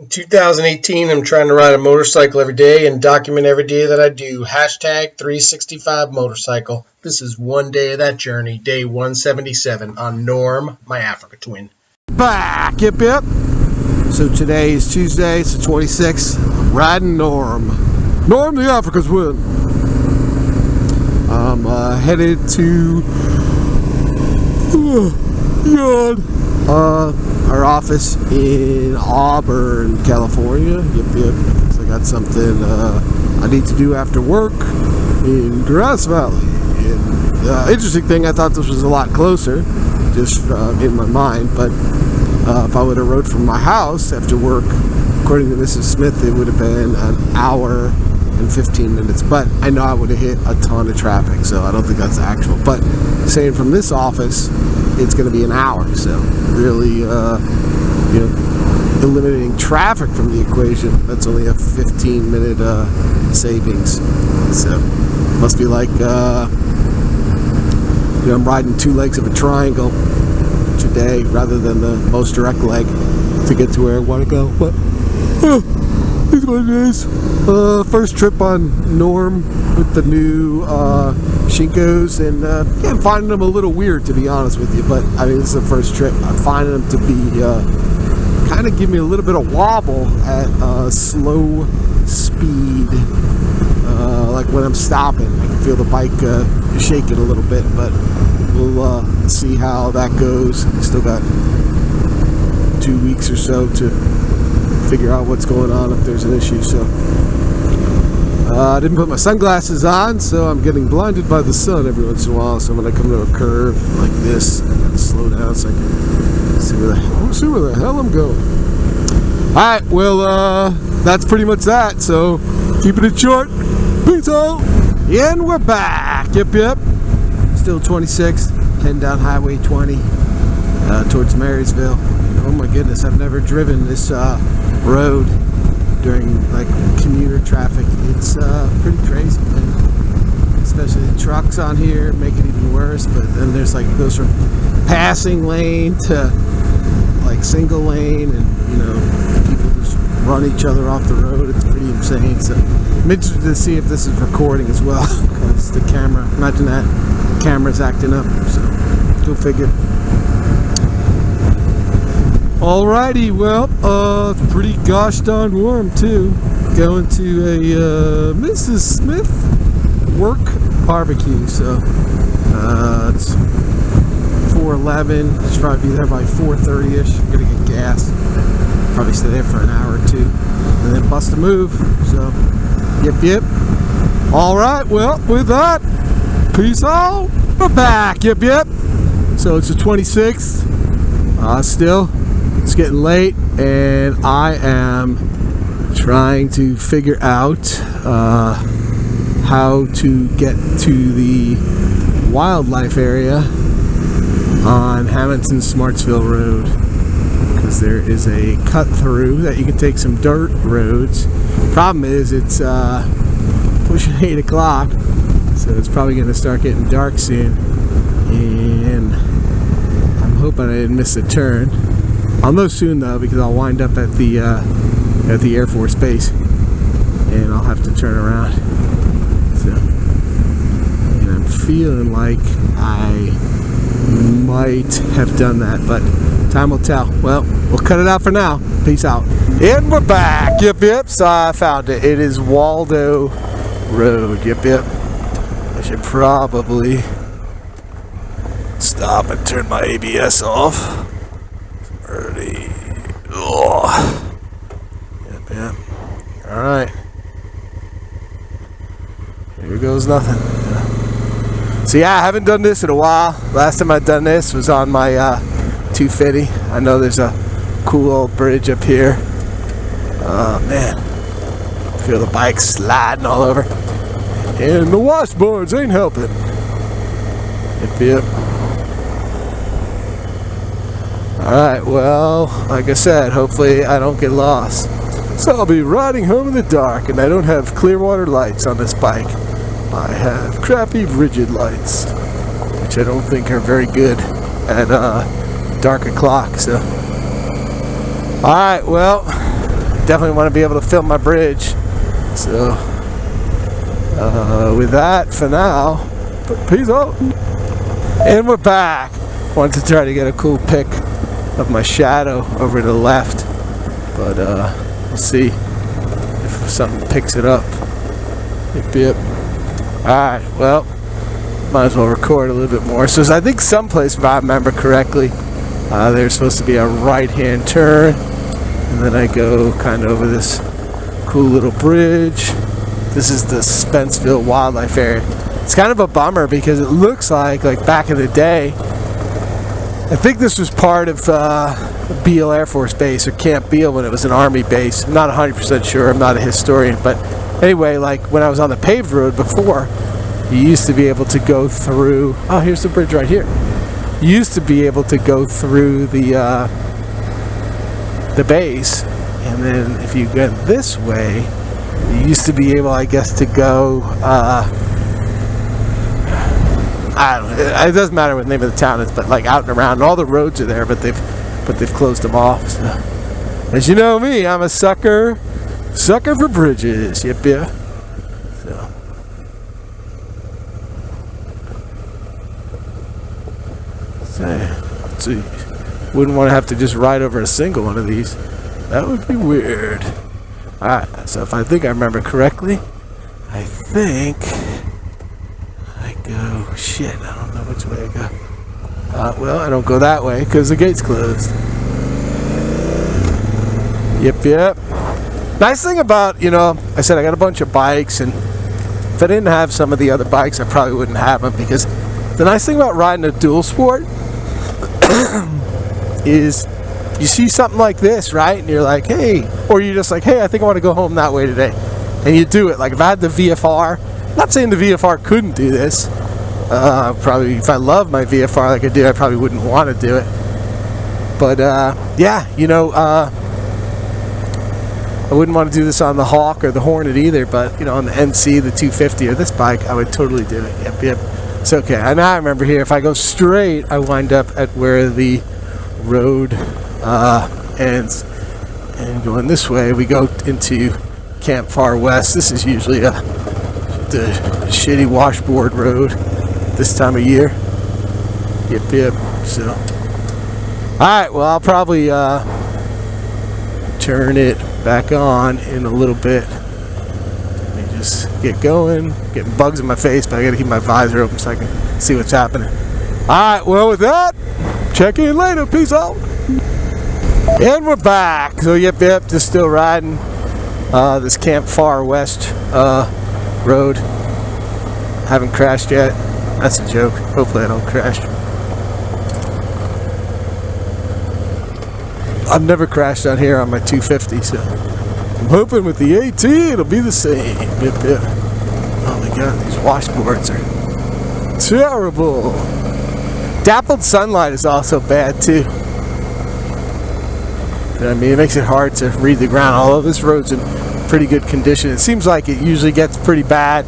2018, I'm trying to ride a motorcycle every day and document every day that I do. Hashtag 365 motorcycle. This is one day of that journey, day 177 on Norm, my Africa twin. Back, yip. So today is Tuesday, it's the 26th. I'm riding Norm. Norm the Africa's win. I'm headed to our office in Auburn, California. Yep. So I got something I need to do after work in Grass Valley. And interesting thing, I thought this was a lot closer, just in my mind, but if I would have rode from my house after work, according to Mrs. Smith, it would have been an hour and 15 minutes, but I know I would have hit a ton of traffic, so I don't think that's actual. But saying from this office, it's going to be an hour, so really, eliminating traffic from the equation, that's only a 15-minute savings. So must be like, I'm riding two legs of a triangle today rather than the most direct leg to get to where I want to go. But it's what it is. First trip on Norm with the new Shinkos, and I'm finding them a little weird, to be honest with you. But I mean, this is the first trip. I'm finding them to be kind of give me a little bit of wobble at slow speed. Like when I'm stopping, I can feel the bike shaking a little bit, but we'll see how that goes. Still got 2 weeks or so to figure out what's going on if there's an issue. So I didn't put my sunglasses on, so I'm getting blinded by the sun every once in a while. So when I come to a curve like this, I gotta slow down so I can see where the hell I'm going. Alright, well, that's pretty much that. So keeping it short. Peace out. And we're back. Yep. Still 26, heading down Highway 20 towards Marysville. Oh my goodness, I've never driven this road during like commuter traffic. It's pretty crazy, man. Especially the trucks on here make it even worse. But then there's like, it goes from passing lane to like single lane, and people just run each other off the road. It's pretty insane. So I'm interested to see if this is recording as well, because the camera, imagine that, the camera's acting up. So go figure. Alrighty, well, it's pretty gosh darn warm too. Going to a Mrs. Smith work barbecue, so it's 4:11. Should probably be there by 4:30ish. I'm gonna get gas. Probably stay there for an hour or two, and then bust a move. So, yep. Alright, well, with that, peace out. We're back, yep. So it's the 26th. Still. It's getting late, and I am trying to figure out how to get to the wildlife area on Hamilton-Smartsville Road, because there is a cut through that you can take some dirt roads. Problem is, it's pushing 8 o'clock, so it's probably going to start getting dark soon, and I'm hoping I didn't miss a turn. I'll know soon though, because I'll wind up at the Air Force Base, and I'll have to turn around. So, and I'm feeling like I might have done that, but time will tell. Well, we'll cut it out for now. Peace out. And we're back. Yep. So I found it. It is Waldo Road. Yep. I should probably stop and turn my ABS off. Yep. Alright. Here goes nothing. So yeah, I haven't done this in a while. Last time I'd done this was on my 250. I know there's a cool old bridge up here. Man. I feel the bike sliding all over. And the washboards ain't helping. Yep. Alright, well, like I said, hopefully I don't get lost. So I'll be riding home in the dark, and I don't have Clearwater lights on this bike. I have crappy rigid lights, which I don't think are very good at dark o'clock. So, alright, well, definitely want to be able to film my bridge. So with that for now, peace out. And we're back. Wanted to try to get a cool pic of my shadow over to the left, but we'll see if something picks it up. Yep. Alright, well, might as well record a little bit more. So I think someplace, if I remember correctly, there's supposed to be a right-hand turn, and then I go kind of over this cool little bridge. This is the Spencerville Wildlife Area. It's kind of a bummer because it looks like back in the day, I think this was part of Beale Air Force Base or Camp Beale when it was an Army base. I'm not 100% sure. I'm not a historian, but anyway, like when I was on the paved road before, you used to be able to go through. Oh, here's the bridge right here. You used to be able to go through the base, and then if you went this way, you used to be able, I guess, to go. I don't know. It doesn't matter what the name of the town is, but like out and around, and all the roads are there, but they've closed them off. So, as you know me, I'm a sucker for bridges. Yep. So wouldn't want to have to just ride over a single one of these. That would be weird. Alright, so if I think I remember correctly, I think I go, shit, I don't know which way I go. Well, I don't go that way because the gate's closed. Yep. Nice thing about, I said I got a bunch of bikes, and if I didn't have some of the other bikes, I probably wouldn't have them, because the nice thing about riding a dual sport is you see something like this, right? And you're like, hey, or you're just like, hey, I think I want to go home that way today. And you do it. Like if I had the VFR, I'm not saying the VFR couldn't do this. Probably if I loved my VFR like I do, I probably wouldn't want to do it. But yeah, I wouldn't want to do this on the Hawk or the Hornet either, but on the NC, the 250, or this bike, I would totally do it. Yep. It's okay. And I remember here, if I go straight, I wind up at where the road ends, and going this way, we go into Camp Far West. This is usually the shitty washboard road this time of year. Yep. So, all right. Well, I'll probably turn it back on in a little bit. Let me just get going. Getting bugs in my face, but I gotta keep my visor open so I can see what's happening. Alright, well with that, check in later. Peace out. And we're back. So yep, just still riding this Camp Far West road. Haven't crashed yet. That's a joke. Hopefully I don't crash. I've never crashed on here on my 250, so I'm hoping with the AT it'll be the same. Yep. Oh my god, these washboards are terrible. Dappled sunlight is also bad too. I mean, it makes it hard to read the ground, although this road's in pretty good condition. It seems like it usually gets pretty bad,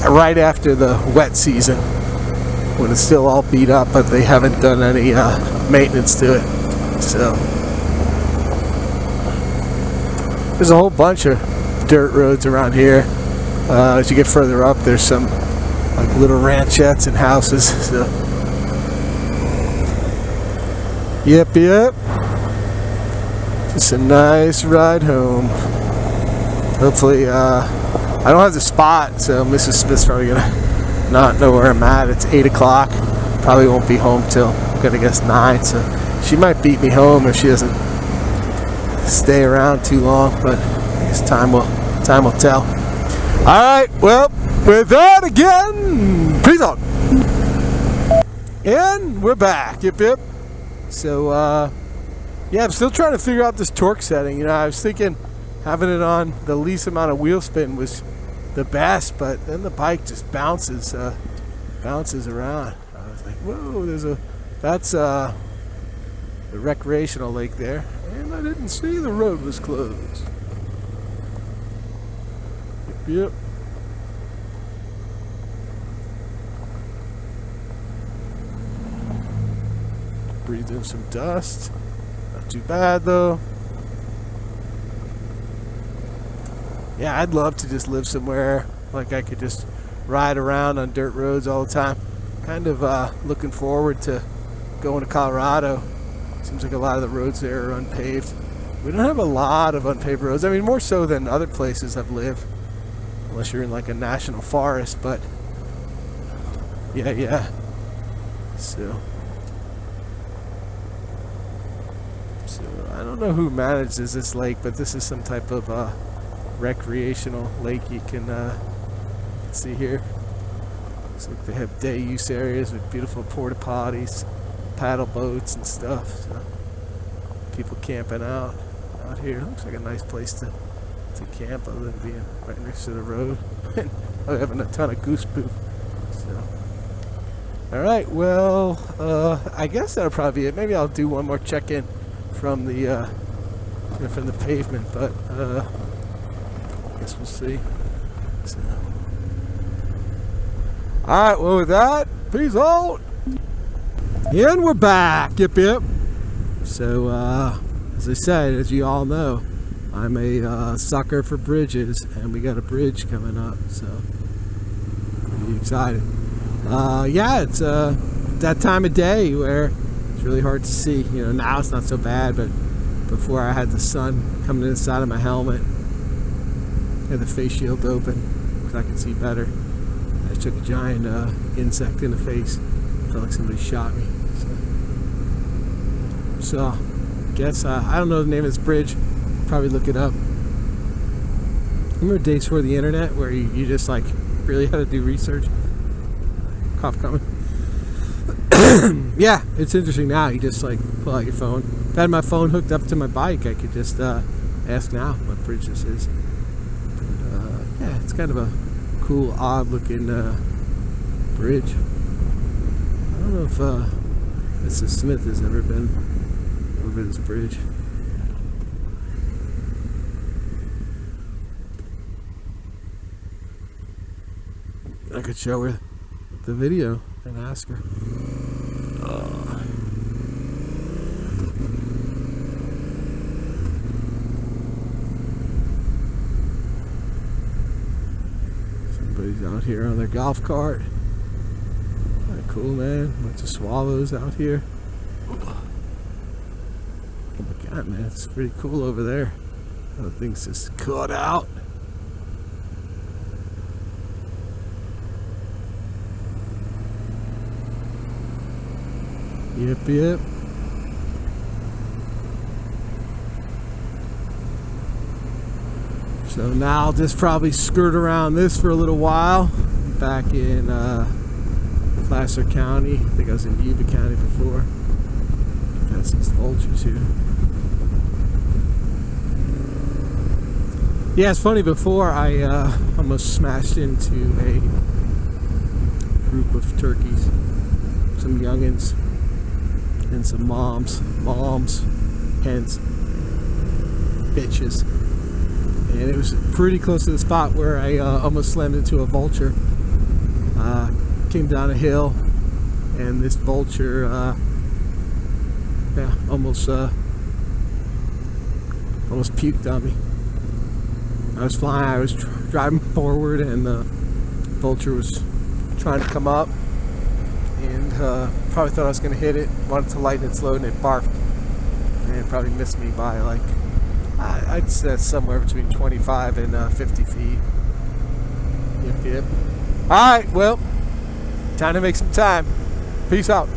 right after the wet season, when it's still all beat up, but they haven't done any maintenance to it. So there's a whole bunch of dirt roads around here. As you get further up, there's some like little ranchettes and houses. So yep. Just a nice ride home. Hopefully, I don't have the spot, so Mrs. Smith's probably gonna not know where I'm at. It's 8 o'clock. Probably won't be home till, I'm gonna guess, 9. So she might beat me home if she doesn't stay around too long. But I guess time will tell. All right. Well, with that again, peace out. And we're back. Yep. So, yeah, I'm still trying to figure out this torque setting. I was thinking having it on the least amount of wheel spin was the best, but then the bike just bounces around. I was like, whoa, that's the recreational lake there, and I didn't see the road was closed. Yep. Breathed in some dust. Not too bad though. Yeah, I'd love to just live somewhere like I could just ride around on dirt roads all the time. Kind of looking forward to going to Colorado. Seems like a lot of the roads there are unpaved. We don't have a lot of unpaved roads. I mean, more so than other places I've lived, unless you're in like a national forest. But yeah. So I don't know who manages this lake, but this is some type of recreational lake. You can see here. Looks like they have day use areas with beautiful porta potties, paddle boats and stuff. So people camping out here. Looks like a nice place to camp, other than being right next to the road. Having a ton of goose poop. So, all right. Well, I guess that'll probably be it. Maybe I'll do one more check-in from the pavement, but I guess we'll see. So. All right. Well, with that, peace out. And we're back. Yep. So, as I said, as you all know, I'm a sucker for bridges, and we got a bridge coming up, so pretty excited. Yeah, it's that time of day where it's really hard to see. You know, now it's not so bad, but before I had the sun coming inside of my helmet, I had the face shield open because I could see better. I took a giant insect in the face. Felt like somebody shot me. So I guess I don't know the name of this bridge. Probably look it up. Remember days for the internet where you just like really had to do research? Cough coming. Yeah, it's interesting now. You just like pull out your phone. If I had my phone hooked up to my bike, I could just ask now what bridge this is. But, yeah, it's kind of a cool, odd-looking bridge. I don't know if Mrs. Smith has ever been over this bridge. I could show her the video and ask her. Somebody's out here on their golf cart. Kinda cool, man. Bunch of swallows out here. Oh my god, man, it's pretty cool over there. The thing's just cut out. Yep. So now I'll just probably skirt around this for a little while. Back in Placer County. I think I was in Yuba County before. That's these vultures here. Yeah, it's funny. Before I almost smashed into a group of turkeys. Some youngins. And some moms, hens, bitches. And it was pretty close to the spot where I almost slammed into a vulture. Came down a hill, and this vulture, almost puked on me. I was flying, I was driving forward, and the vulture was trying to come up. And probably thought I was going to hit it, wanted to lighten its load, and it barfed. And it probably missed me by like, I'd say somewhere between 25 and 50 feet. Yep. Alright, well, time to make some time. Peace out.